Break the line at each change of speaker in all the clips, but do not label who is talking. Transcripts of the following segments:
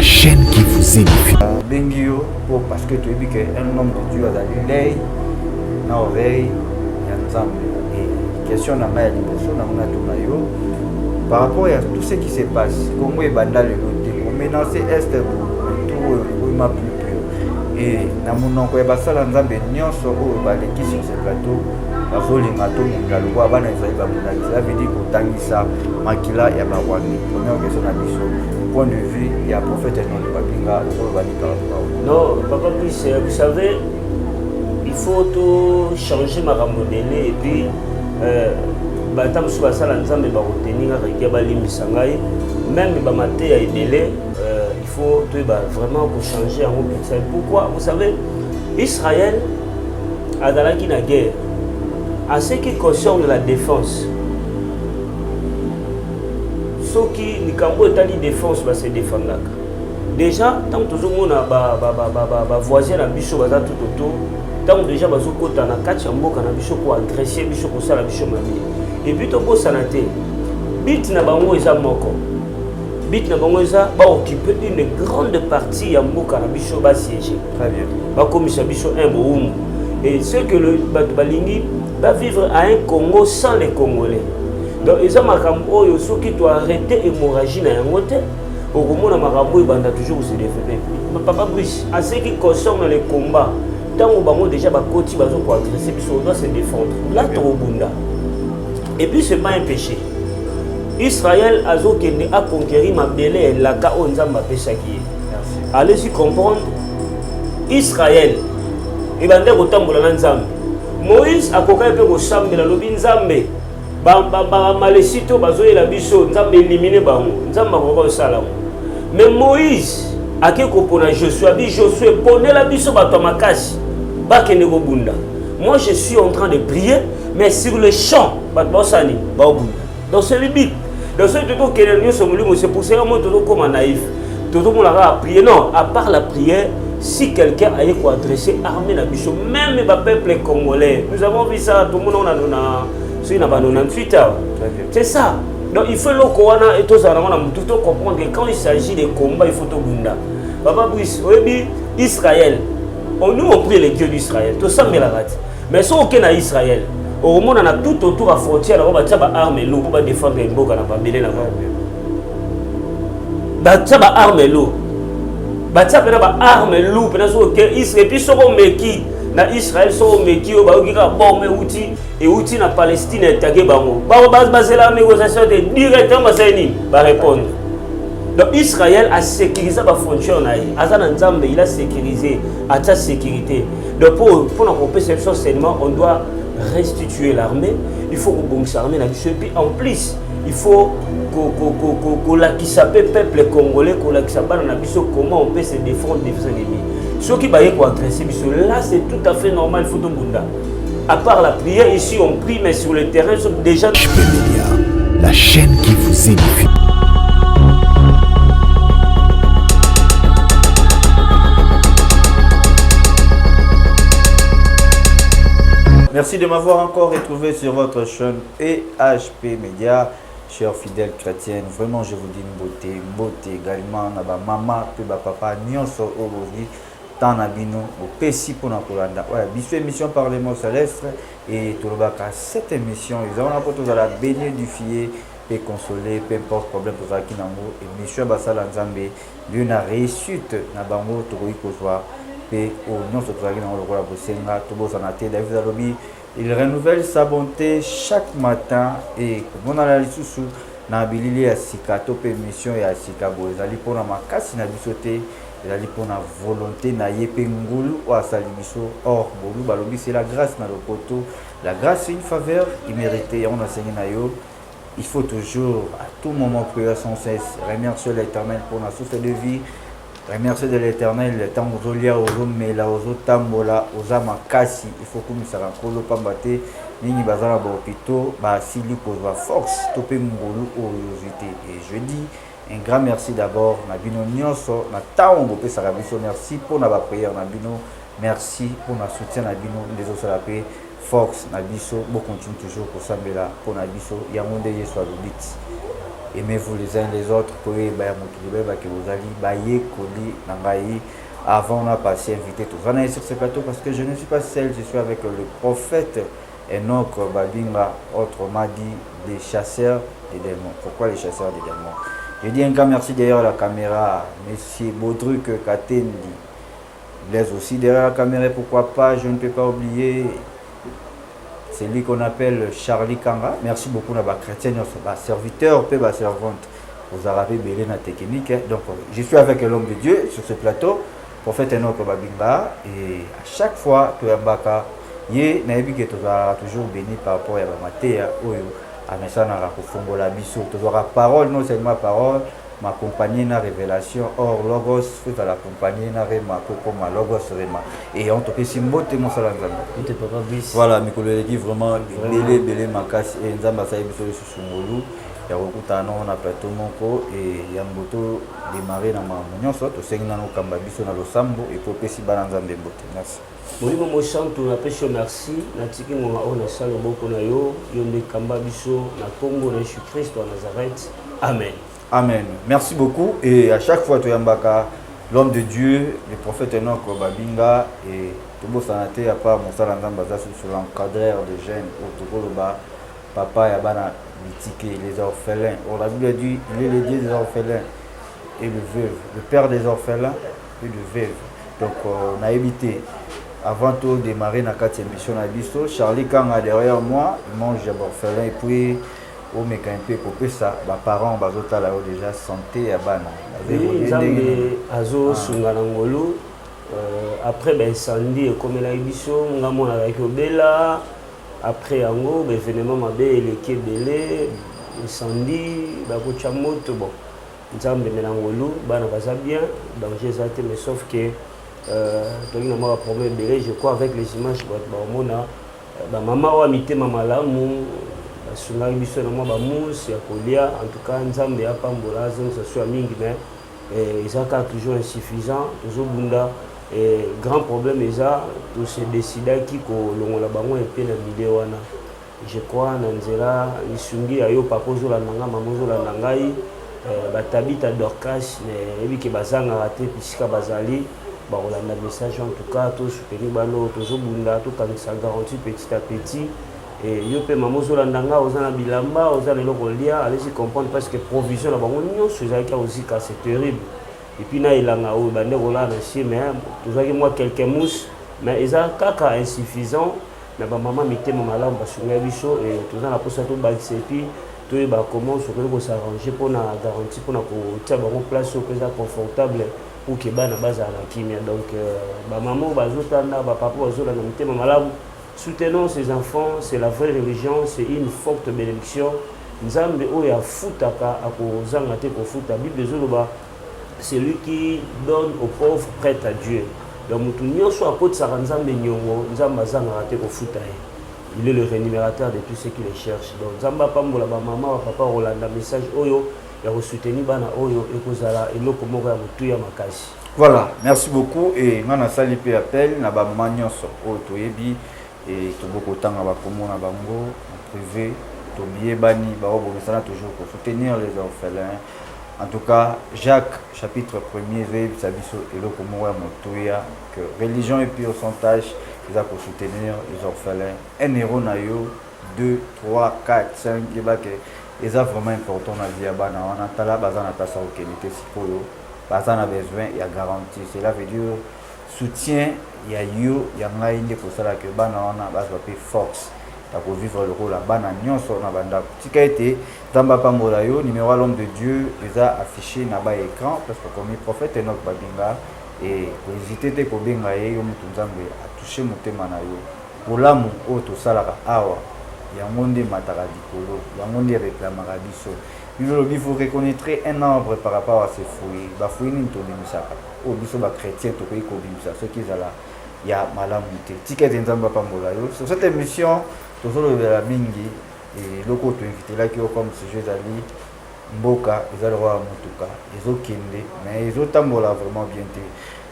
la chaîne qui vous édifie.
Bengio, parce que tu as vu qu'un homme de Dieu a l'œil, na oreille, il y a ensemble. Et question n'a pas par rapport à tout ce qui se passe, comment est bandal le côté, maintenant c'est est tout m'a plus pur. Et na mon oncle est passé à l'ensemble nyonso au baleki sur ce plateau. Bazolinga to mungalo kwa bana ezali bamuna ça veut dire kotangisa makila ya bawani. Première question na biso point de vue il y a prophète non de babinga au banika.
Non, papa plus vous savez il faut tout changer ma modèle et puis batam sur ça l'ensemble ba retenir avec balimbisa ngai même ba maté à délai il faut tout vraiment pour changer en haut. Pourquoi vous savez Israël a dans la guerre. À ce qui concerne la défense, ceux qui ont une défense va se défendre. Déjà, tant que tout le monde a voisin à bicho tout autour, tant déjà bazo kota na kachambo kana bicho ko agresser bicho ko sala bicho mami. Et puis to ko sanate. Bit na bango eza moko. Bit na bango eza ba occuper une grande partie ya mboka na bicho ba siéger. Très bien. Ba komisa bicho un boum. Et ce que le balingi va vivre à un Congo sans les Congolais. Donc, ils ont dit ceux qui doivent arrêter l'hémorragie dans un hôtel. Au moment où Marambo banda toujours se développer. Papa Brice, à ce qui concerne les combats, tant que déjà bakoti bazo pour agresser, on doit se défendre. Là, au Bunda. Et puis c'est pas un péché. Israël a conquéri ma belle et la Kaonzamba Peshaki. Allez-y comprendre. Israël, il va dire autant pour la Nzambe. Moïse a coqué peu au Sambe la lobby Nzambe. Malesito bazoye la biso Nzambe éliminé bango. Nzambe va salam. Mais Moïse a que kopona Josué bi Josué ponne la biso bato makasi. Ba kene go bunda. Moi je suis en train de prier mais sur le champ bato sani ba bunda. Donc c'est biblique. Donc c'est tout que les gens c'est pour ça que moi tout comme naïf. Tout le monde a prié non, à part la prière. Si quelqu'un a été adressé armé la bicho, même le peuple congolais, nous avons vu ça, tout le monde a 98 ans. C'est ça. Donc il faut le et tout ça, tout comprendre que quand il s'agit de combats, il faut tout bunda. Papa Brice, Israël, nous on prie les dieux d'Israël, tout ça, mais si on est Israël, au monde on a tout autour de la frontière, on va faire des armes et l'eau pour défendre les mots qu'on n'a pas belé là-bas. Des armes et l'eau. Batia pena ba arme loup pena so que Israël puis so meki na Israël so meki o ba okika bombe outil et outil na Palestine attaquer bango ba baser la négociation de directement ba seni ba répondre. Donc Israël a sécurisé ba frontière na yi azana nzambe il a sécurisé à sa sécurité. Donc pour na couper cette chose seulement on doit restituer l'armée, il faut que bon l'armée na puis en plus il faut qui s'appelle peuple congolais, qui s'appelle comment on peut se défendre des ennemis. Ceux qui baillent pour agresser, là c'est tout à fait normal, il faut tout le monde. À part la prière, ici on prie, mais sur le terrain, déjà.
HP Media, la chaîne qui vous édifie.
Merci de m'avoir encore retrouvé sur votre chaîne EHP Media. Chers fidèles chrétiens, vraiment je vous dis une beauté également, na ba maman, pe ba papa, nyonso aujourd'hui, tant na bino, au pesi pour na kolanda. Voilà, biso émission Parlement Céleste et tout le baka cette émission, ils ont apporté à la bénie édifier, pe consoler, peu importe problème pour ça qui nango, émission basala nzambe, lui na réussite na bango to ko kozwa, pe o nyonso to zaki na lokola bosenga, to bosana te David Alobi. Il renouvelle sa bonté chaque matin et comme on a la sous na bilili ya sika to permission ya sika bo ezali pona makasi na bisote ezali pona volonté na yepe ngulu o asali biso or bolu balobi c'est la grâce na lopoto la grâce c'est une faveur imméritée on a enseigné na yo il faut toujours à tout moment prier sans cesse remercier l'Éternel pour la source de vie. Remercier de l'Éternel, le temps où il y a aux hommes, mais là aux autres tambola, aux âmes kassi, il faut que nous sachions que nous pambate, ni bazala bopito, ba sili pour la force, topé mungolu oriosité. Et je dis un grand merci d'abord, Nabino Nyonso, na taon bopé sarabiso, merci pour la prière, Nabino, merci pour la soutien, Nabino, des autres la paix, force, Nabiso, bon continue toujours pour Sambela, pour Nabiso, Yamonde Yeswa Lubit. aimez-vous les uns les autres pour que vous allez avant on a passé invité tous on est sur ce plateau parce que je ne suis pas seul, je suis avec le prophète Enoch Babinga, autrement dit les chasseurs des démons. Pourquoi les chasseurs des démons? Je dis un grand merci derrière la caméra, monsieur Baudruc Katendi. Blaise aussi derrière la caméra, pourquoi pas, je ne peux pas oublier. C'est lui qu'on appelle Charlie Kanga. Merci beaucoup à chrétien, serviteur, à servante. Vous avez belé la technique. Donc, je suis avec l'homme de Dieu sur ce plateau, prophète Enoch Babinga. Et à chaque fois, tu es Ye nayebi que tu vas toujours béni par rapport à Matéa oyo amesana la kufongola biso tu auras parole non seulement parole m'accompagner na révélation or logos fait à l'accompagner na rema comme logos rema et on te fait simbote mon salanzana voilà mikolo qui vraiment belé makasi et nzamba sa biso susungulu ya kokutana on a plateau moko et ya mboto démarrer na mamunyoso to sengina no kamba biso na losambo et pour pesi bananzambe mbote merci.
Molimo moshantu na pesho merci na tiki ngonga ona sala boko na yo yonde kamba biso na kombo na Jésus Christ wa Nazareth. Amen.
Amen. Merci beaucoup et à chaque fois tu yambaka l'homme de Dieu, le prophète Enoch Babinga et Tobo Sanate à part mon sala nzamba za sur l'encadreur de jeunes au Tokoloba papa yabana mitike les orphelins. On la Bible dit il est le Dieu des orphelins et le veuve, le père des orphelins et le veuve. Donc on a évité avant tout de démarrer dans cette émission à Bisto, Charlie Kanga derrière moi, il mange des orphelins et puis au mécanicien couper ça, mes parents bazota là déjà santé à bana.
Nzambe azo sungana ngolo après ben incendie comme la Bisto, ngamo na ko bela après ango ben événement mabe eleke belé incendie ba ko chamoto bon. Nzambe melangolo bana baza bien, danger ça mais sauf que je crois avec les images maman wa mitema malamu sunga biso na mwa mousse ya kolia en tout cas nzambe ya pambola ça soit mingi mais ezaka toujours insuffisant toujours bunda et grand problème eza to se décider qui ko longola bango et na vidéo wana je crois na nzela isungi ayo pakozo la nanga mamozo la nangai batabita dorcas mais ebi ke bazanga raté pisika bazali on a un message en tout cas, tout soutenir bano, tout bunda, tout ça garantit petit à petit. Et yo pe maman zolandanga, osana bilamba, osana lokolia, allez-y comprendre parce que provision là, on y a aussi c'est terrible. Et puis na ilanga ou bande rola na chie mais tout ça que moi quelques mousses, mais ils ont kaka insuffisant. Mais maman mité maman là, on va sur biso et tout ça la poste tout bas et puis tout va comment s'arranger pour na garantie pour na ko tia bango place au plus confortable. Pour que bana baza na kimia donc ba maman bazotanda ba papa bazola na mitema malamu soutenons ces enfants, c'est la vraie religion, c'est une forte bénédiction. Nzambe oya futaka akozanga te ko futa Bible zoloba c'est lui qui donne aux pauvres prête à Dieu. Donc mutu nyonso akotsa nzambe nyongo nzamba zanga te ko futa il est le rémunérateur de tous ceux qui le cherchent. Donc nzamba pambola ba maman ba papa rolanda message oyo.
Voilà, merci beaucoup et on a sali pe appel na ba manyoso o toyebi et to beaucoup temps ba komona bango privé to bani ba obo mesana toujours pour soutenir les orphelins. En tout cas, Jacques chapitre 1er veille sabiso et le komoya motoya que religion et puis au pourcentage ils a pour soutenir les orphelins. 1 euro na yo 2 3 4 5 et ba que et c'est vraiment important dans la vie. On a besoin il y a garantie. Cela veut dire soutien, il y a eu, il y a une pour ça que on a force pour vivre le rôle. On a si été dans numéro l'homme de Dieu, ils a affiché dans l'écran parce que comme le prophète Enoch Babinga et pour hésiter de Kobinga et a touché mon thème pour l'amour auto salara awa. Yangonde mataradikolo, yangonde réclamera biso. Vous reconnaîtrez un arbre par rapport à ses fruits. Ba fruits ni to bimisaka. O biso ba chrétien to ko bimisa. Ce qui est là, il y a malamité. Ticket nzamba pambola yo. Sur cette émission, toujours de la mingi et loko to invité là qui comme sujet ali mboka, ils ont le roi mutuka, ils ont kende, mais ils ont tambola vraiment bien té.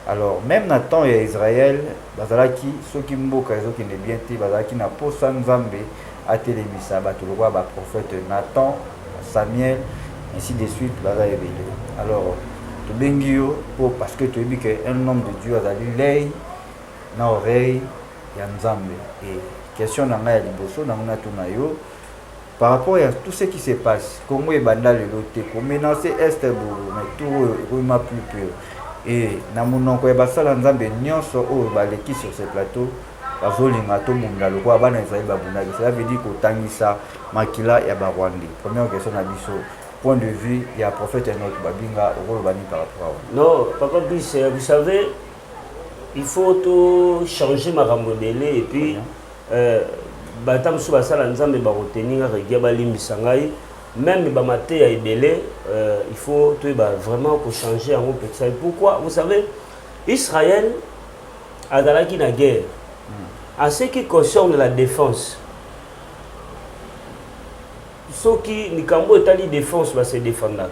Alors même dans temps et Israël, bazalaki ceux qui mboka ils ont kende bien té, bazalaki na posa nzambe. À télémisa, le prophète Nathan, Samuel, ainsi de suite baza ebele. Alors tobengi yo parce que tu dis que un homme de Dieu azali l'œil na oreille ya Nzambe. Et question na ngai ya liboso na ngona tuna yo par rapport à tout ce qui se passe, Congo et Banda le loté, pour menacer Est mais tout est plus pur. Et na monoko ya basala Nzambe nyonso o baleki sur ce plateau, bazolinga to munda lokwa bana Israël babundaki. Cela veut dire kotangisa makila ya Barwandi. Première question na biso, point de vue il y a prophète Enoch babinga okolo bani par rapport à.
Non, Papa Brice, vous savez, il faut tout changer ma ramodélé et puis batam sou basala Nzambe ba retenir regia ba limbisa ngai même ba maté ya ebele il faut tout vraiment pour changer en petit. Pourquoi? Vous savez, Israël a dans la guerre. À ce qui concerne la défense, ceux qui ni kambo etali défense va se défendre.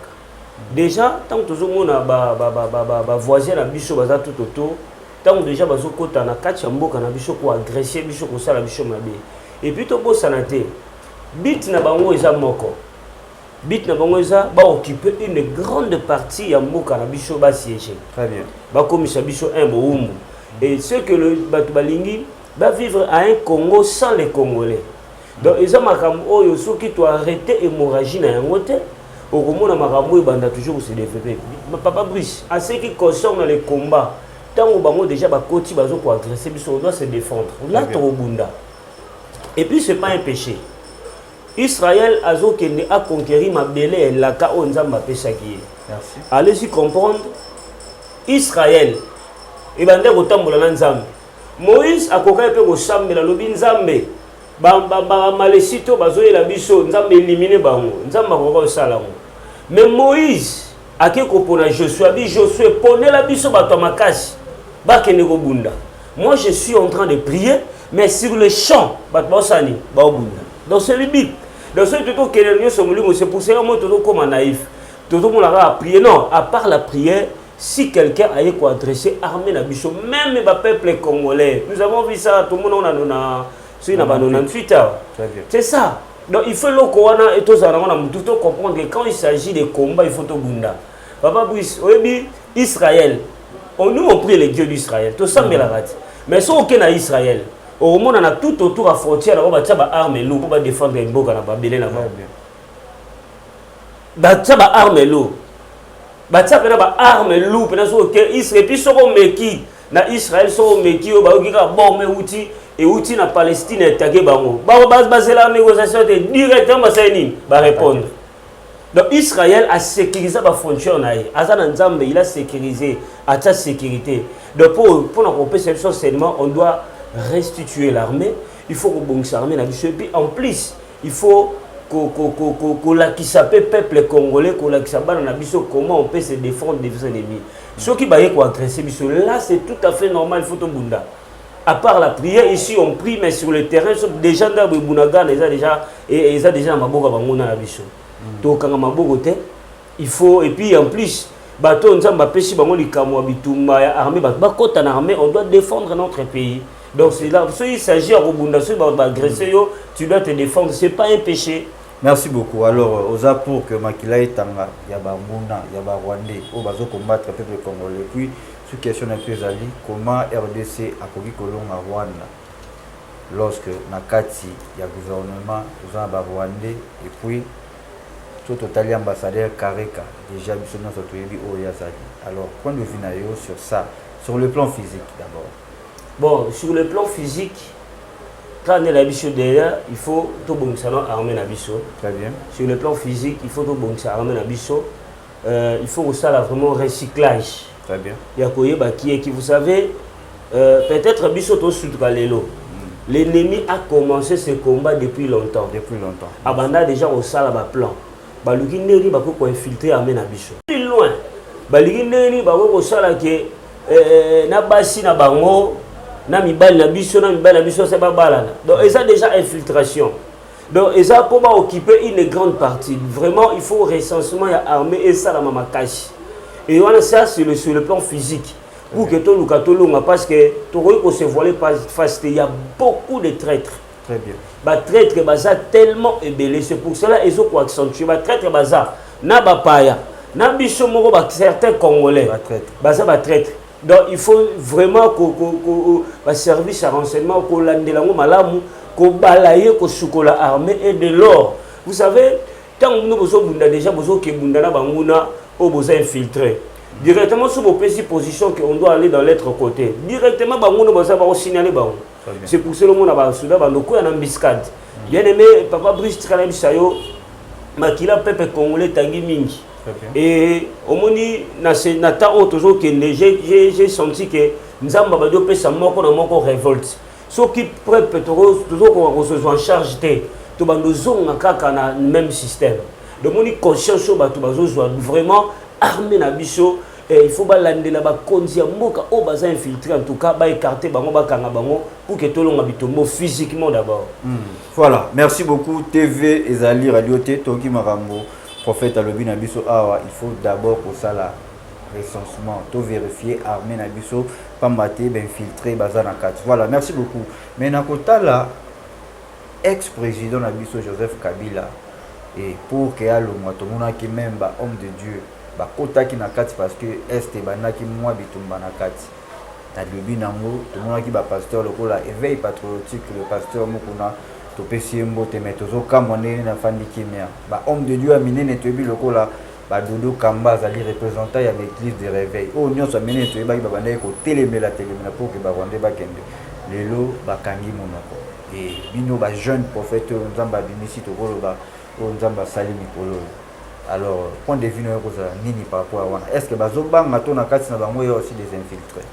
Déjà tant que tout le monde ba voisin na biso baza tout autour, tant déjà bazo kota na kati ya mboka na biso ko agresser biso ko sala biso mabe. Et puis to bo sanate bit na bango eza moko bit na bango eza ba occuper une grande partie ya mboka na biso ba siéger.
Très bien.
Ba komisa biso un boum. Et ce que le batu balingi va vivre à un Congo sans les Congolais. Donc eza makambo oyo soki to arrêter hémorragie na yango te okomona makambo banda toujours se développer. Papa Brice, à ce qui concerne les combats, tant au bango déjà ba koti bazo ko agresser biso on doit se défendre. Là to bunda. Et puis ce n'est pas un péché. Israël a conquéri ma belé et la ka onzamba pesaki.
Merci.
Allez-y comprendre. Israël et bande kotambola na nzambe. Moïse a koka pe ko sambela lobi nzambe. Ba malesito bazoyela biso nzambe éliminer bango. Nzamba ko sala ngo. Mais Moïse a ke ko pona Josué bi Josué pona la biso bato makasi. Ba kene ko bunda. Moi je suis en train de prier. Mais sur le champ, dans ce limite, dans ce tout c'est pour ça que tout comme naïf. Tout le monde a prié. Non, à part la prière, si quelqu'un a quoi adresser armée na biso, même le peuple congolais, nous avons vu ça, tout le monde a c'est ça. Donc il faut le Corona et tout ça, tout comprendre que quand il s'agit de combats, il faut tout bunda. Papa Brice, Israël, nous on prie les dieux d'Israël, tout ça mais la rate. Mais si on est Israël, au monde on a tout autour à frontière on va tirer armes lourdes pour défendre les mboka na babelé na ba tirer armes lourdes ba tirer ba armes lourdes parce que Israël puis soko meki na Israël soko meki o ba okika bombe outil et outil na Palestine attaquer bango ba baser la négociation directement ba seni ba répondre. Donc Israël a sécurisé la frontière naïe azana nzambe il a sécurisé à sa sécurité. Donc pour la compétition seulement on doit restituer l'armée, il faut que l'armée et puis en plus il faut qui s'appelle peuple congolais comment on peut se défendre des ennemis. Ceux qui baillent pour agresser là c'est tout à fait normal, il faut tout bunda. À part la prière ici on prie mais sur le terrain des gens d'Abunaga ils ont déjà maboka bangona na biso. Donc quand maboko te il faut et puis en plus bateau nzamba pesi bango likamo bitumba ya armée bakota na armée on doit défendre notre pays. Donc c'est là, il s'agit à Robunda, agresser, tu dois te défendre, ce n'est pas un péché.
Merci beaucoup. Alors, aux apports que Makila est Tanga, il y a Bambouna, il y a Rwandais, au bazo combattre le peuple congolais. Puis, sur question d'un peu Zali, comment RDC a connu Colomb à Rwanda lorsque Nakati, il y a gouvernement, il y a Rwandais, et puis, tout total ambassadeur Kareka, déjà, il y a alors, point de vue sur ça, sur le plan physique d'abord.
Bon, sur le plan physique, quand on est l'habitude derrière, il faut tout bon salon armé l'habitude.
Très bien.
Sur le plan physique, il faut tout bon salon armé l'habitude. Il faut aussi vraiment recyclage.
Très bien.
Il y a quoi qui vous savez, peut-être l'habitude au sud Galélo. L'ennemi a commencé ce combat depuis longtemps.
Depuis longtemps.
Abanda déjà au sala ba plan. Baluki neri ba ko infiltrer armé l'habitude. Plus loin. Baluki neri ba ko sala que na basi na bango. Na mibali na biso c'est pas balana. Donc ils ont déjà infiltration. Donc ils ont pour occuper une grande partie. Vraiment il faut recensement ya armée et ça la mama cache. Et on a ça sur le plan physique. Pour que tout le catalogue parce que tout le se voiler pas face il y a beaucoup de traîtres.
Très bien.
Ba traître baza tellement ébélé c'est pour cela ils ont accentuer ba traître baza na bapaya na biso moko ba certains congolais baza ba traître. Donc il faut vraiment que service à renseignement ko landelango malamu ko balayer ko sukola armée et de l'or. Vous savez tant nous besoin bunda déjà besoin que bunda na banguna au besoin infiltrer directement sur vos positions qu'on doit aller dans l'autre côté directement banguna besoin ba signaler bango. C'est pour cela mon aba souda bandoko en embuscade. Bien aimé papa Brice Tralem Sayo makila peuple congolais tangi mingi. Et au moni na ta toujours que j'ai senti que nzamba ba dope sa moko na moko révolte. Ceux qui peuple toujours qu'on se soit en charge de to bando zonga kaka na même système. De moni conscience ba to bazo vraiment armé na biso. Il faut balandela ba konzi ya mboka o baza infiltrer en tout cas ba écarter bango ba kanga bango pour que tout le monde bitombo physiquement d'abord.
Voilà, merci beaucoup TV Ezali Radio T Toki Marambo prophète alobi na biso awa il faut d'abord pour ça la recensement to vérifier armée na biso pas maté ben filtrer baza na carte. Voilà, merci beaucoup. Mais na kota la ex-président na biso Joseph Kabila et pour que alomwa to mona ki même ba homme de Dieu ba kota ki na kati parce que este banaki mwa bitumba na kati ta lobi nango to mona ki ba pasteur lokola éveil patriotique le pasteur mokuna to pesi mbote metozo kamone na fandi kimia ba homme de Dieu aminene to bi lokola ba dodo kamba zali représentant ya l'église de réveil o nyonso aminene to ba ba bande ko telemela pour que ba rwande ba kende lelo ba kangi monoko et bino ba jeune prophète nzamba bimisi to koloba o nzamba salimi kolo. Alors, point de vue nini par rapport à wana. Est-ce que bazobanga to na kati na bango aussi des infiltrés?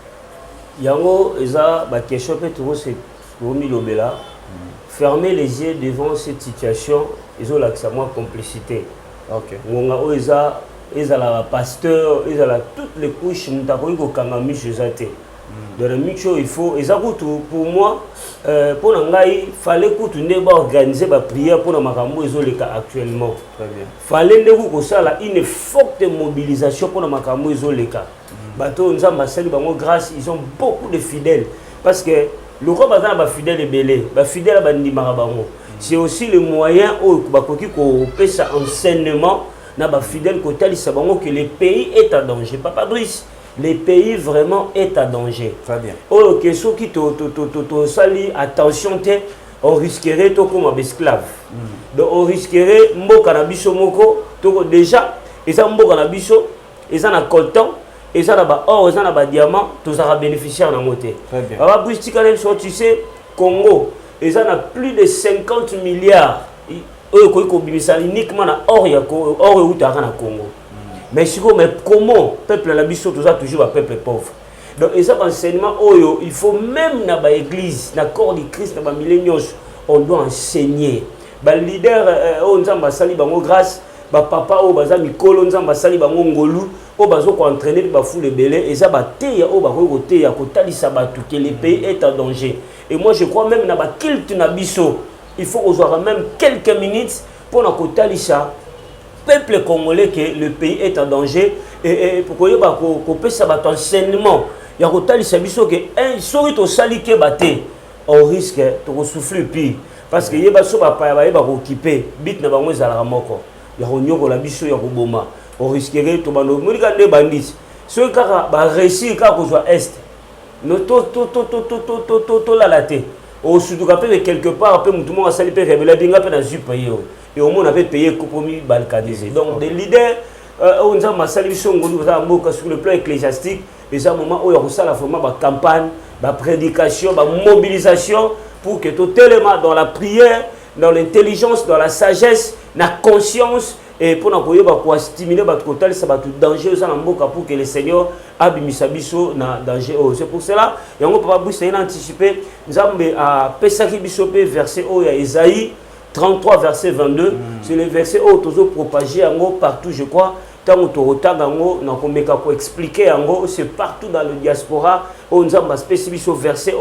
Yango eza ba question peut toujours c'est Romi Lobela. Fermer les yeux devant cette situation, ils ont l'accès à moi complicité.
OK.
Ngonga o eza la pasteur, ils la toutes les couches mutako ko kangami jezate. Dans le micho il faut pour moi pour ngai fallait que tu organiser ba prière pour na makambo ezoleka actuellement.
Très bien.
Fallait ndeku ko sala une forte mobilisation pour na makambo ezoleka. Bato nzamba sali bango grâce, ils ont beaucoup de fidèles parce que le roi bazana ba fidèle ebelé, ba fidèle ba ndimaka bango. C'est aussi le moyen au bakoki ko pesa enseignement na ba fidèle ko talisa bango que le pays est en danger. Papa Brice, le pays vraiment est en danger.
Très bien.
Oh, que ceux qui sali attention, on risquerait tout comme esclave. Donc on risquerait mboka na biso moko, déjà, et ça mboka na biso, et ça na coltan, et ça na ba or, et ça na ba diamant, tout ça va bénéficier en moté.
Très bien.
Alors Brice tu sais, Congo, et ça na plus de 50 milliards. Uniquement na or ya or ou ta na Congo. Mais comment peuple la biso toujours un peuple pauvre. Donc et ça enseignement il faut même dans l'église, dans corps du Christ, dans milléniaux, on doit enseigner. Ba leader nzamba sali bango grâce, ba papa o baza mikolo nzamba sali bango ngolu, o bazo ko entraîner ba foule belé et ça ba teya o ba ko teya ko talisa batu que le pays est en danger. Et moi je crois même na ba culte na biso, il faut avoir même quelques minutes pour na ko talisa peuple congolais que le pays est en danger et pourquoi il va couper ça bat enseignement il y a autant ça biso que un sori to sali ke baté on risque de souffler pire parce que yeba so ba pa ba occuper bit na bango za la moko ya nyoko la biso ya koboma on risquerait to bando mulika de bandits so kaka ba réussir ka ko soit est no to la laté au sud capé quelque part peu tout le monde a sali pe rebelle binga pe na jupe yo. Et au moins on avait payé compromis balkanisé. Donc des leaders, on a ma salution sur le plan ecclésiastique, et à un moment où il y a la campagne, la prédication, la mobilisation pour que tout élément dans la prière, dans l'intelligence, dans la sagesse, dans la conscience, et pour nous stimuler notre côté, ça va tout danger pour que le Seigneur a bimisabiso na danger. C'est pour cela, et on peut pas anticiper, nous avons Pesaki Bisopé verset au Isaïe 33 verset 22, c'est le verset où toujours propagé partout, je crois. Tant que tu expliquer c'est partout dans le diaspora. On a spécifié au verset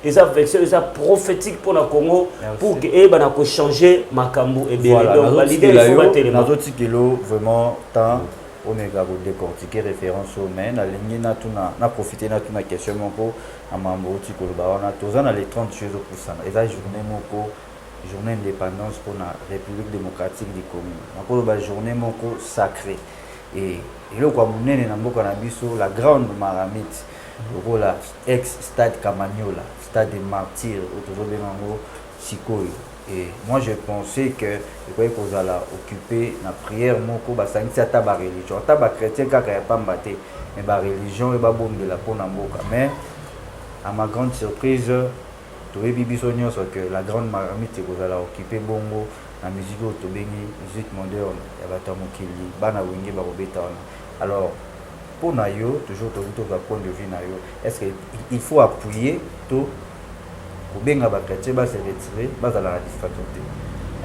et ça verset prophétique pour le Congo pour que changer Makambu et bien. Donc l'idée il faut battre les mains.
Vraiment tant on est capable de décortiquer référence au men. La ligne na profiter na tuna question mon ko amambo ti ko ba on a tous les 30 choses pour ça. Et ça journée mon ko journée d'indépendance pour la République démocratique du Congo. Nakolo ba journée moko sacrée. Et le kwa munene na mboka na biso la grande maramite. La ex-stade Camagnola, stade des martyrs, autour de Nango, Sikoy. Et moi je pensais que je croyais qu'on allait occuper la prière, moko basangi ata ba religion, ata ba chrétien kaka ya pamba te, mais ba religion et ba bombela pona mboka. Mais à ma grande surprise, toyebi bibiso nyonso que la grande maramite qu'on allait occuper bongo la musique otobengi musique moderne ya bato mokili bana wenge ba robeta wana. Alors pour Nayo, toujours le point de vue Nayo, est-ce qu'il faut appuyer tout pour bien que les chrétiens se retirer, bas à la difficulté.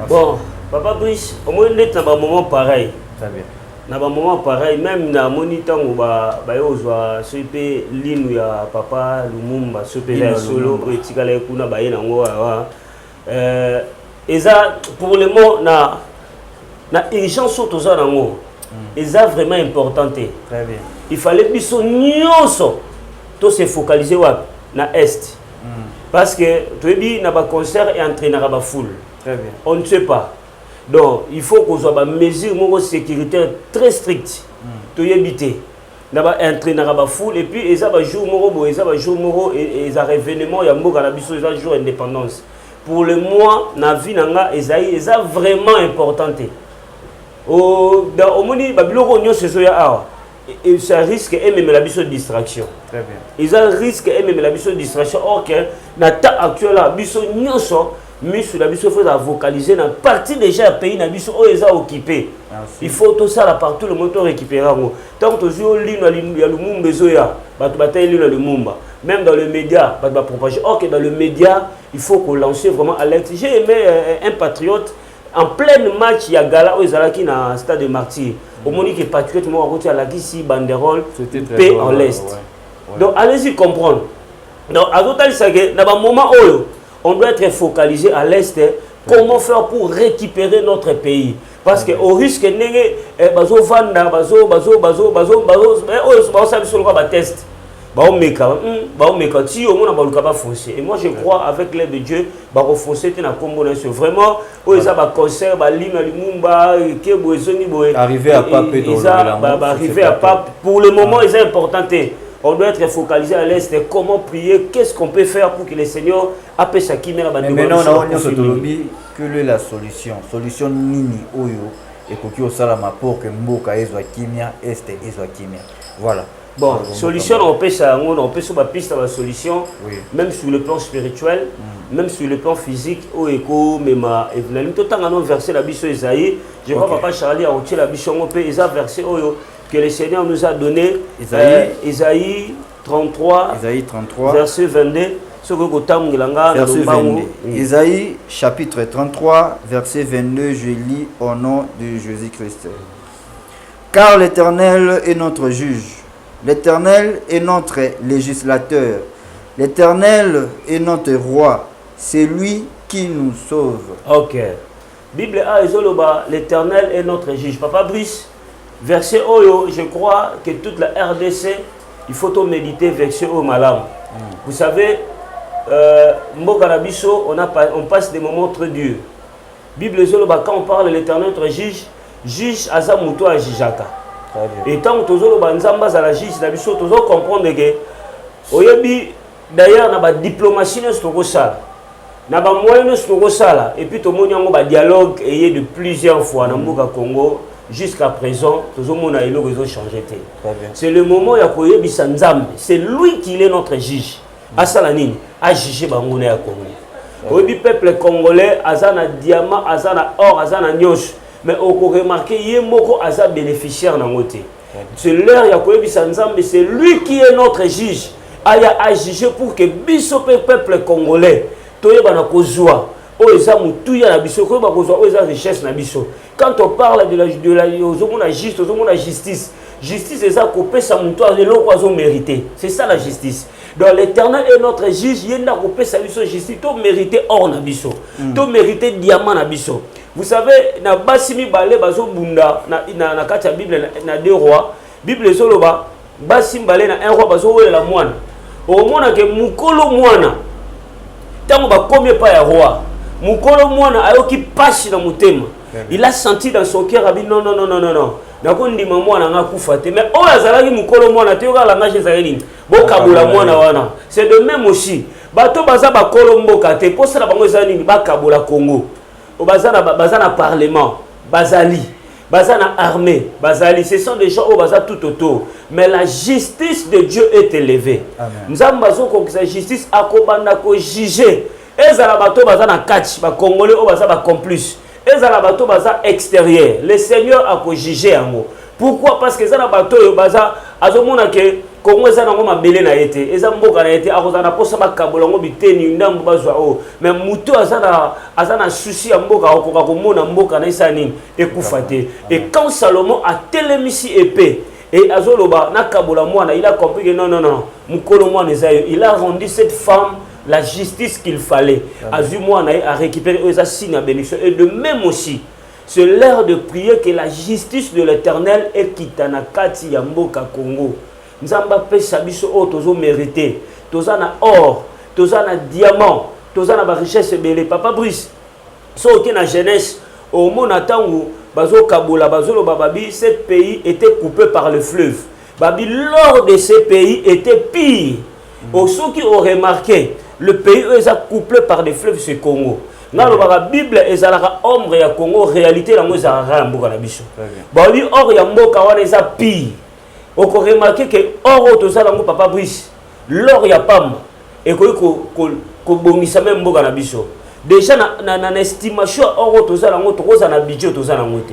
Bon, Papa Brice, au moins d'être dans un moment pareil.
Très bien.
Dans un moment pareil, même dans mon temps où on voit ce pays ligne ya Papa Lumumba, ce pays là solo, etikala kuna ba yena ngo et ça pour le moment na urgence autour ça nango. Et ça vraiment important.
Très bien.
Il fallait biso nyonso to se focaliser na est. Parce que tu dis na ba concert et entraîner ba foule.
Très bien.
On ne sait pas. Donc il faut qu'on soit des mesures sécuritaires très strictes. Tu y habiter. Na ba entraîner ba foule et puis ça va jour moro et ça va jour moro et ça événement ya mboka na biso ça jour indépendance. Pour le mois na vie nanga et ça vraiment important. Au moni babiloko nyonso soya awa et ça risque même la biso distraction.
Très bien.
Ils ont risque même la biso distraction. OK, na ta actuelle la biso nyonso miso la biso faut vocaliser na partie déjà pays na biso o eza occupé. Il faut tout ça là partout le moteur récupérer ngo. Tant que toujours lino ya Lumumba zoya bato bataille lino Lumumba. Même dans le média, bato ba propager. OK, dans le média, il faut qu'on lance vraiment alerte. J'ai aimé un patriote en plein match, il y a Gala où ils allaient dans le stade de Martyrs. Au moment où les patriotes m'ont raconté à la ici banderole paix en l'est. Donc allez-y comprendre. Donc à total ça que dans un moment où on doit être focalisé à l'est, comment faire pour récupérer notre pays? Parce que au risque de bazo vanda bazo test. Et moi je crois avec l'aide de Dieu vraiment
arriver à Pape
pour le moment c'est important. On doit être focalisé à l'est. Comment prier? Qu'est-ce qu'on peut faire pour que le Seigneur appelle sa kimera?
Mais maintenant on a que la solution nini oyo et pour salama pour que mboka ezwa kimia est ezwa kimia. Voilà.
Bon, solution, on peut sur la piste la solution, oui. Même sur le plan spirituel, même sur le plan physique, au écho, même tout le temps on a versé la biche Isaïe. Je crois Papa Charlie a retiré la biche on peut versé que le Seigneur nous a donné. Isaïe 33, verset 22.
Verset 22. Isaïe chapitre 33, verset 22, je lis au nom de Jésus-Christ. Car l'Éternel est notre juge. L'Éternel est notre législateur. L'Éternel est notre roi. C'est lui qui nous sauve.
Ok. Bible A, l'Éternel est notre juge. Papa Brice, verset Oyo, je crois que toute la RDC, il faut méditer verset Oyo Malam. Vous savez, Mbokarabiso, on passe des moments très durs. Bible Zoloba, quand on parle de l'Éternel notre juge Azamuto à Jijaka. Et tant que tous les gens à la justice, nous devons comprendre que d'ailleurs, on a la diplomatie, on a des moyens, et puis tout le monde a un dialogue de plusieurs fois dans le Congo. Jusqu'à présent, tout le monde a changé. C'est le moment où c'est lui qui est notre juge. À Salanine, à juger le Congo. Le peuple congolais, a diamant, a or, a nyos. Mais on peut remarquer qu'il y a des bénéficiaires dans le côté. C'est l'heure, c'est lui qui est notre juge. Il a jugé pour que le peuple congolais, quand on parle de la justice, justice c'est ça qu'on peut s'amutoir de l'eau mérité. C'est ça la justice. Donc l'Éternel est notre juge, il y a une justice, tout mérité or nabiso, tout mérité diamant nabiso. Vous savez, na basimi balé bazo bunda na katia Bible na deux rois, Bible soloba basimi balé na un roi bazo wele la moine. Au mona ke mukolo moine. Tant ba combien pas ya roi. mukolo mwana ayoki pashi na mutema. Il a senti dans son cœur abi non non non non non non. Nakondima mwana nga kufa te mais oyo azalaki mukolo mwana te yoka langage ezali nini. Bokabula mwana wana. C'est de même aussi. Bato baza bakolo mboka te posala bango ezali nini bakabula Congo. Bazana parlement, bazali. Bazana armée, bazali, ce sont des gens où baza tout autour. Mais la justice de Dieu est élevée. Nous avons besoin que la justice akobanda ko juger. Ezala bato bazana catch, ba congolais ou baza ba complice. Ezala bato baza extérieur. Le Seigneur a ko juger yango. Pourquoi? Parce que ezala bato yo baza azomona ke Congo ezana ngo mabele na yete. Eza mboka na yete akozana posa ba kabola ngo biteni ndambo bazwa o. Mais muto azana souci ya mboka okoka komona mboka na isani ekufa te. Et quand Salomon a télémisi épée et azoloba na kabola mwana, il a compris que non non non, mukolo mwana ezayo, il a rendu cette femme la justice qu'il fallait. Azu mwana a récupéré eza signe à bénédiction. Et de même aussi, c'est l'heure de prier que la justice de l'Éternel est kitana kati ya mboka Congo. Nzamba pesa biso o tozo mérité. Toza na or, toza na diamant, toza na ba richesse belé. Papa Brice, so ki na jeunesse au mona tangu bazo kabola bazolo bababi, ce pays était coupé par le fleuve. Babi l'or de ce pays était pire. Au ceux qui ont remarqué, le pays est couplé par des fleuves c'est Congo. Dans la Bible, ils ont ombre ya Congo, réalité la moza ra mboka na biso. Babi or ya mboka wana eza pire. On peut remarquer que or autoza lango Papa Brice, l'or ya pamba et ko bongisa même mboka na biso. Déjà na estimation or autoza lango tokoza na budget autoza na ngote.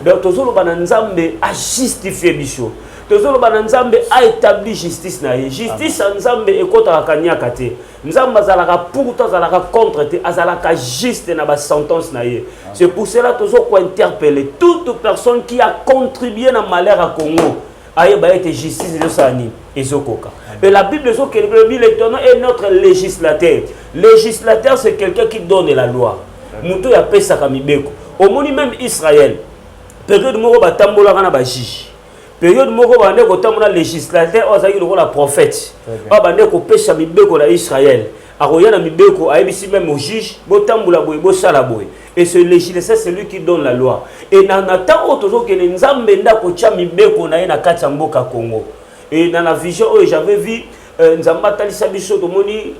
Donc tozolo bana nzambe a justifier biso. Tozolo bana nzambe a établi justice na ye. Justice nzambe ekota kanyaka te. Nzambe azalaka pour to azalaka contre te, azalaka juste na ba sentence na ye. C'est pour cela tozo ko interpeller toute personne qui a contribué na malheur à Congo. Aye ba été justice de sani ezokoka. Et la Bible dit que l'Éternel est notre législateur. Législateur c'est quelqu'un qui donne la loi. Muto ya pesa kamibeko. Au moni même Israël. Période moko batambola kana ba juge. Période moko bande ko tamona législateur ozaki lokola prophète. Ba bande ko pesa mibeko na Israël. Akoya na mibeko ayebisi même au juge botambola boye bo sala boye. Et ce législateur c'est lui qui donne la loi. Et dans le temps où tozo ke nzambe ndako tia mibeko na ye na kati ya mboka Congo. Et dans la vision où j'avais vu nzamba talisa biso to moni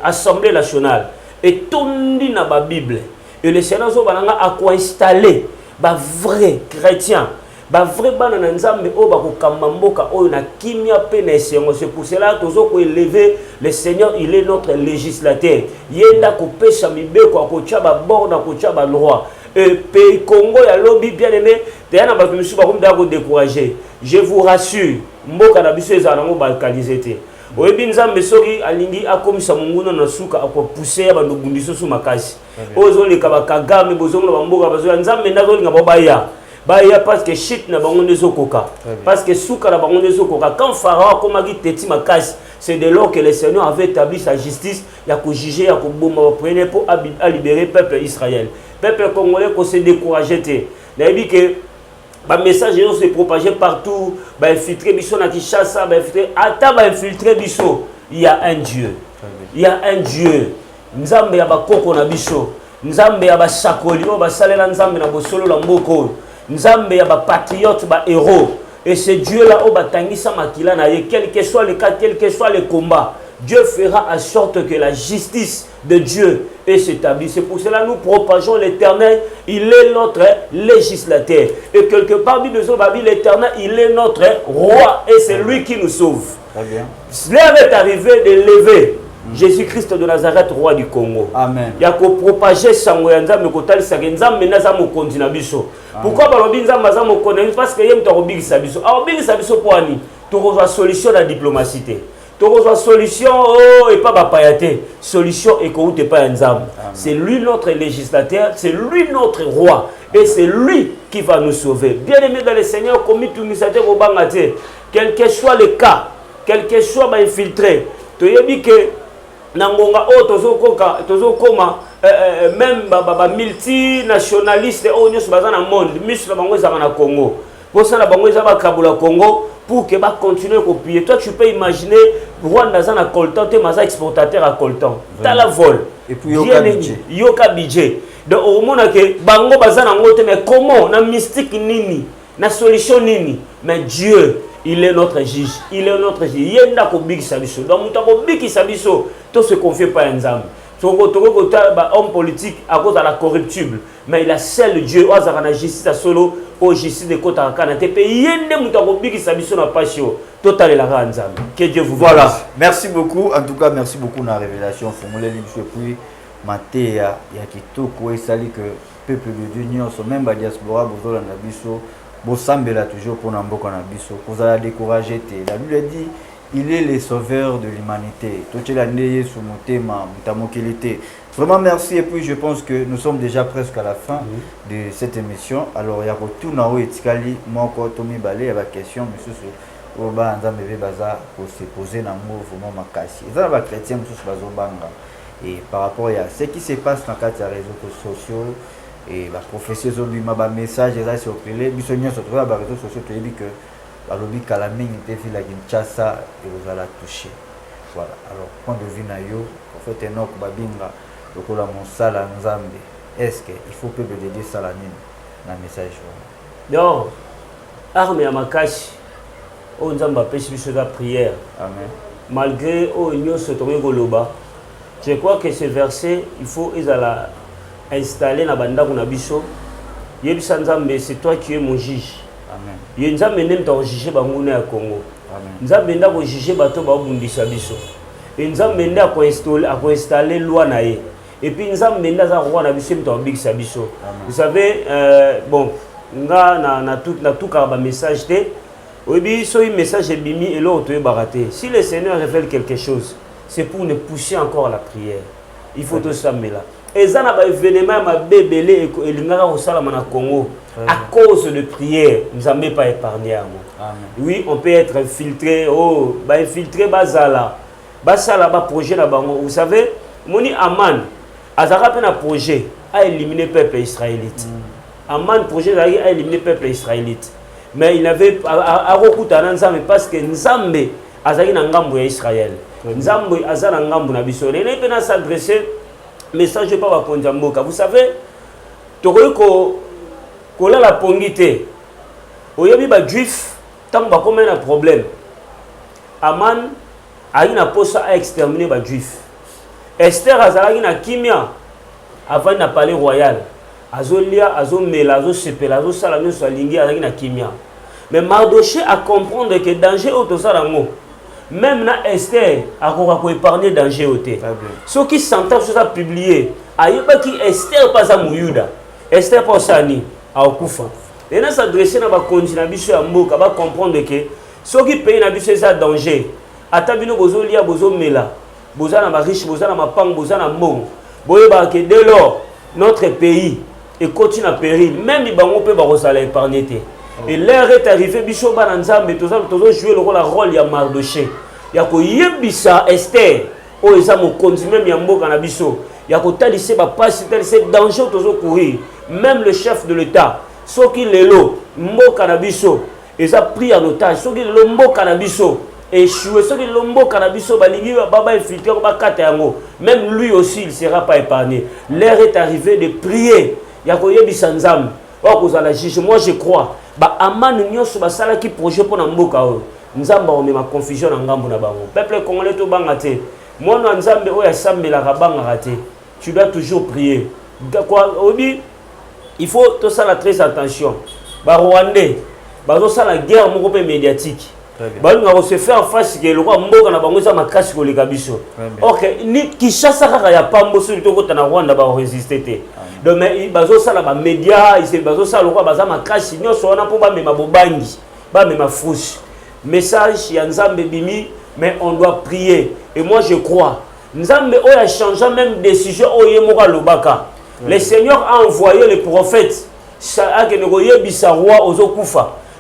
assemblée nationale et tondi na ba Bible. Et le Seigneur zo bananga a ko installer ba vrai chrétien. Ba vrai bana na nzambe o ba ko kamamboka o na kimia pe na esengo. C'est pour cela tozo ko élever le Seigneur, il est notre législateur. Yenda ko pesa mibeko ko tia ba borna ko tia ba loi. Et pays Congo ya lobby bien aimé, tayana ba misu ba komda ko décourager. Je vous rassure, mboka na biso ezana ngo balkanisé te. Oyebi nzambe soki alingi akomisa munguno na suka ako pousser ya bando bundiso su makasi. Ozo le kabakagame bozomla ba mboka bazo nzambe ndazo linga bobaya. Baya parce que shit na bango nezokoka. Parce que suka na bango nezokoka. Quand Pharaon komaki teti makasi, c'est de là que le Seigneur avait établi sa justice, ya ko juger, ya ko bomba prenait pour libérer le peuple Israël. Peuple congolais ko se décourager te. Nayebi que ba message yo se propager partout, ba infiltrer biso na Kinshasa, ba infiltrer ata ba infiltrer biso, il y a un Dieu. Il y a un Dieu. Nzambe ya ba koko na biso. Nzambe ya ba sakoli o ba salela nzambe na bosolo la mboko. Nzambe ya ba patriote ba héros. Et ce Dieu là au batangisa makila na ye, quel que soit le cas, quel que soit le combat, Dieu fera en sorte que la justice de Dieu est établie. C'est pour cela que nous propageons l'Éternel. Il est notre législateur. Et quelque part, l'Éternel, il est notre roi. Et c'est lui qui nous sauve. L'heure est arrivée de lever Jésus-Christ de Nazareth, roi du Congo.
Amen.
Il y a que propager Sangoyanza, mais que Sagenza, mais Nazamo Kondinabiso. Pourquoi Balobinza Mazamo Kondinabiso? Parce que Yem Torobig Sabiso. Alors, Big Sabiso pour Annie, tu reçois solution à la diplomatie. Tu reçois solution, oh, et pas Bapayate. Solution et qu'on ne pas un zam. C'est lui notre législateur, c'est lui notre roi. Et c'est lui qui va nous sauver. Bien aimé dans le Seigneur, commis tout ministère au Bangate, quel que soit le cas, quel que soit infiltré, tu as dit que Nangonga o tozo koma même multinationaliste o nyos bazana monde misla bango za na Congo pour ça la bango za ba kabula Congo pour que ba continuer copier. Toi tu peux imaginer Rwanda zana coltan te maza exportateur à coltan tala vol
et puis yoka
budget donc au monde que bango bazana ngote mais comment na mystique nini na solution nini mais Dieu il est notre juge yenda ko big sabiso donc muta ko big sabiso to se confie pas en nzambe toko ba homme politique à cause de la corruptible mais il a seul Dieu o azaka na justice à solo o justice de kota kana te pe yende muta ko big sabiso na passion total la nzambe que Dieu vous
voilà merci beaucoup en tout cas merci beaucoup na révélation formule et puis Matéa ya kitoko et sali que peuple de Dieu nyonso même ba diaspora bozola na biso bosambela toujours pour na mboka na biso kozala décourager te la Bible dit il est le sauveur de l'humanité. Vraiment merci et puis je pense que nous sommes déjà presque à la fin de cette émission. Alors il y a retour na etikali moko tomi balé ya ba question monsieur oba nzambe be baza pour se poser na mo vraiment makasi. Ils ba chrétien tous bazo banga et par rapport à ce qui se passe dans les réseaux sociaux et ba professeur zo bima ba message là sur télé biso nyonso to ba réseaux sociaux to yebi que alobi Kalameng était fait la Kinshasa et vous allez toucher. Voilà. Alors, point de vue na yo, en fait, un autre babinga, le kola monsala nzambe. Est-ce qu'il faut peuple de Dieu salamine dans le message?
Non. Arme à makashi. On nzamba pêche biso la prière.
Amen.
Malgré au nyo se trouve goloba. Je crois que ce verset, il faut installer na banda kuna biso. Yebisa nzambe, c'est toi qui es mon juge.
Amen.
Ye nzambe nde mta juger banguna ya Congo.
Amen.
Nzambe nda ko juger bato ba bundisa biso. Et nzambe nda ko installer loi na ye. Et puis nzambe nda za roi na biso mta bigisa biso. Vous savez bon nga na tout ka ba message te. Obi so un message bimi et l'autre baraté. Si le Seigneur révèle quelque chose, c'est pour ne pousser encore la prière. Il faut tout ça là. Et ça n'a pas événement ma bébélé et l'ingara au salama na Congo. À cause de prière, nous n'avons pas épargné à moi. Oui, on peut être filtré, infiltré Bazala. Bazala ba projet na bango. Vous savez, Moni Aman, Azara un projet a éliminé le peuple israélite. Aman projet a éliminé le peuple israélite. Mais il avait à recoudre Nzambe parce que Nzambe Azari na ngambo ya Israël. Nzambe Azara ngambo na biso. Il n'a pas s'adresser message pas wa konjamboka. Vous savez, Toroko Kola la pongité. Oyebi ba juif tant ba comme un problème. Aman a une posa à exterminer ba juif. Esther azalaki na kimia avant na palais royal. Azolia azomela azosepela azosala so alingi azalaki na kimia. Mais Mardoché a comprendre que danger auto salango. Même na Esther a ko épargner danger auté. Ceux qui s'entendent sur ça publier, ayeba ki Esther pas à Muyuda. Esther pas sani. A okufa. Et na s'adresser na ba continent biso ya mboka ba comprendre que ceux qui payent na biso ça danger. Ata bino bozo lia bozo mela. Boza na ba riche, boza na mapang, boza na mbongo. Boye ba que dès lors notre pays est continue à péril, même les bango peut ba rosala épargner té. Et l'heure est arrivée biso ba na nzambe tozo jouer le rôle ya Mardoché. Ya ko yebisa Esther o eza mo continue même ya mboka na biso. Ya ko talise ba passe talise danger tozo courir. Même le chef de l'État, ceux qui l'élo, Mbo Canabiso, ils ont pris en otage, ceux qui l'élo Mbo Canabiso, échoué, ceux qui l'élo Mbo Canabiso, Baba infiltré, même lui aussi, il ne sera pas épargné. L'heure est arrivée de prier. Yakoye Bisanzam, moi je crois, Aman Nyos Basala qui projet pour Namboka, Nzamba, on met ma confusion en Gambo Nabango. Peuple congolais to bangate, moi Nzambe, Oya Sambe la Rabanga raté, tu dois toujours prier. Obi, il faut tout ça la très attention. Bah Rwandais, bah tout ça la guerre mon groupe médiatique. Bah nous on se fait en face que le roi Mboka na bango ça ma casse ko le kabiso. OK, ni Kinshasa kaka ya pambo sur to kota na Rwanda ba résister té. Donc mais bah tout ça la ba média, il se bah tout ça le roi ba za ma casse nyo so na po ba me mabobangi, ba me mafouche. Message ya Nzambe bimi, mais on doit prier et moi je crois Nzambe o a changé même décision o yemoka lobaka. Le Seigneur a envoyé les prophètes.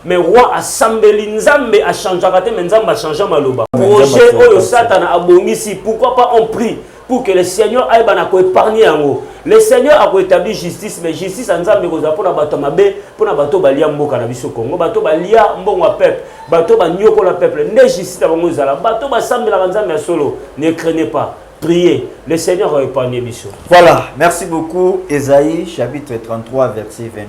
Mais roi a sambeli Nzambe a changé mais Nzambe a changé maloba. Projet Oyo Satan a bongisi. Pourquoi pas on prie pour que le Seigneur aille épargner yango. Le Seigneur a établi justice, mais justice en Zambie pour na bato mabe, pour na bato balia mboka na biso Congo, bato balia mbongo peuple, bato ba nyoko la peuple, ne justice ta bango zala, bato ba sambela Nzambe solo, ne craignez pas. Priez, le Seigneur va épargner biso.
Voilà, merci beaucoup. Ésaïe chapitre 33 verset 22.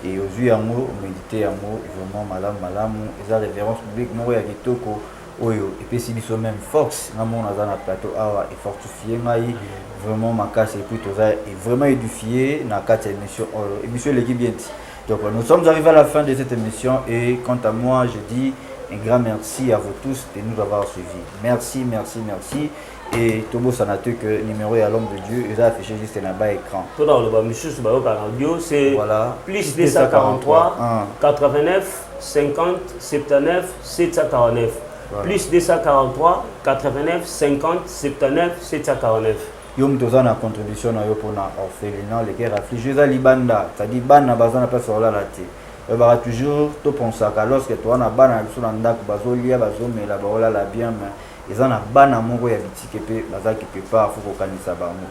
Et aux yeux amour, méditer amour, vraiment malam, et révérence publique, mourir à kitoko. Oyo et puis si biso même force na mon na plateau awa et fortifier ngai vraiment ma casse et puis tout ça et vraiment édifié na quatre émission émission l'équipe bien. Donc nous sommes arrivés à la fin de cette émission et quant à moi je dis un grand merci à vous tous de nous avoir suivis. Merci et Tobo Sanato que numéro à l'homme de Dieu il a affiché juste dans le bas écran.
Tout dans le bas monsieur sur radio c'est
voilà
plus 243 89 50 79 749. Voilà. Plus 243 89 50 79 749.
Yom tozana contribution na yo pour na orphelinat les guerres affligés à libanda c'est-à-dire bana bazana pas sur la laté il va toujours to penser que lorsque toi na bana sur ndak bazolia bazomela baola la bien mais ils en a bana moko ya bitike pe bazaki pe pas faut kokanisa bango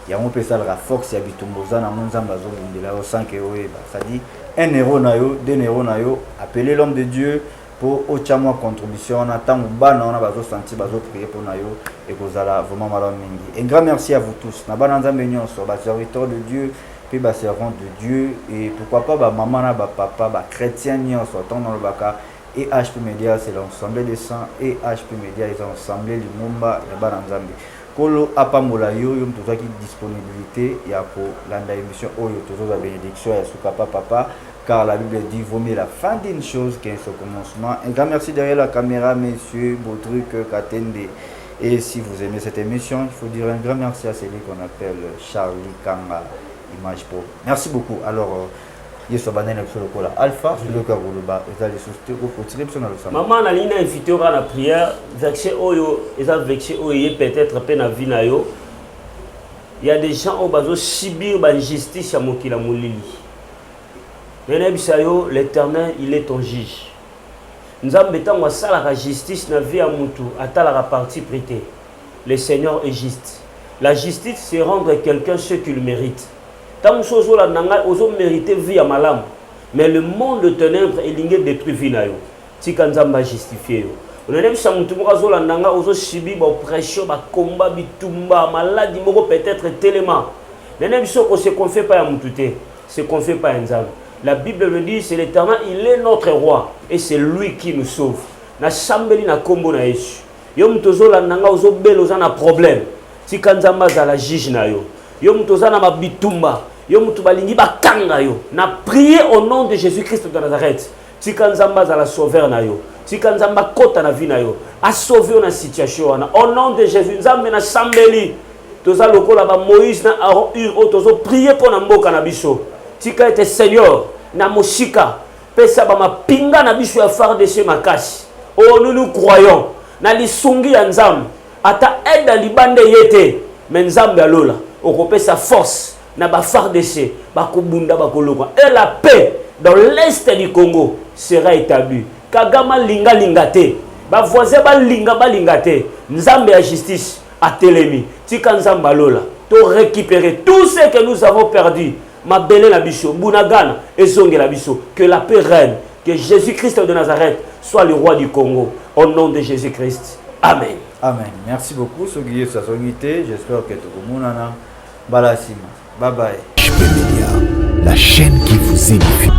ya mo pesa la force ya bitumboza na monzamba bazobundela au 5 euros c'est-à-dire 1 euro na yo 2 euros na yo appeler l'homme de Dieu pour autant contribution on attend bana on a bazo senti bazo prier pour nayo et kozala vraiment malon mingi. Un grand merci à vous tous. Na bana nzambe nyonso ba serviteur de Dieu puis ba servant de Dieu et pourquoi pas ba maman na ba papa ba chrétien nyonso tant dans le baka et HP Media c'est l'ensemble des saints et HP Media ils ont ensemble limumba ya bana nzambe. Kolo apambola yo yom tozaki disponibilité ya ko landa émission oyo tozo za bénédiction ya suka papa. Car la Bible dit vaut mieux la fin d'une chose qu'un seul commencement. Un grand merci derrière la caméra, messieurs, Baudruc, Katende. Et si vous aimez cette émission, il faut dire un grand merci à celui qu'on appelle Charlie Kanga, Image Pro. Merci beaucoup. Alors, il y a le Alpha, le Karouloba, et les sociétés
maman a ligne invité à la prière, vexé Oyo, et ça vexé Oyo, peut-être peine à Vinayo. Il y a des gens au bazo subir la justice à Mokila Moulili. L'Éternel, il est ton juge. Nous avons la justice na vie à Moutou, à la partie prêtée. Le Seigneur est juste. La justice, c'est rendre quelqu'un ce qu'il mérite. Tant que nous avons mérité vie à malam, mais le monde de ténèbres est ligné détruit vie na yo. Si quand nous avons justifié yo. On a même ça Moutou morazo nanga ozo subi ba oppression, ba combat, bitumba, maladie moko peut-être tellement. Les mêmes choses qu'on se confie pas à Moutouté, se confie pas à Nzam. La Bible le dit, c'est l'Éternel, il est notre roi et c'est lui qui nous sauve. Na chambeli na kombo na Yesu. Yom tozo la nanga ozo belo za na problème. Si kanzamba za la juge na yo. Yom tozo na mabitumba. Yom tubalingi ba kanga yo. Na prier au nom de Jésus-Christ de Nazareth. Si kanzamba za la sauveur na yo. Si kanzamba kota na vie na yo. A sauver na situation wana. Au nom de Jésus, nzambe na chambeli. Toza lokola ba Moïse na Aaron o tozo prier pour na mboka na biso. Tika ete Seigneur na moshika pesa ba mapinga na biso ya FARDC makasi. Oh nous croyons na lisungi ya Nzambe ata aide libande yete mais Nzambe alola okopesa force na ba FARDC ba kubunda ba kolokwa et la paix dans l'est du Congo sera établie. Kagama linga lingate ba voisin ba lingate Nzambe ya justice a telemi tika Nzambe alola to récupérer tout ce que nous avons perdu. Ma belle la bicho, Bunagana et Zongue la bicho, que la paix règne, que Jésus-Christ de Nazareth soit le roi du Congo, au nom de Jésus-Christ. Amen.
Amen. Merci beaucoup, ce qui est sa sonité. J'espère que tout le monde en a. Balasima. Bye bye.
HP Media, la chaîne qui vous édifie.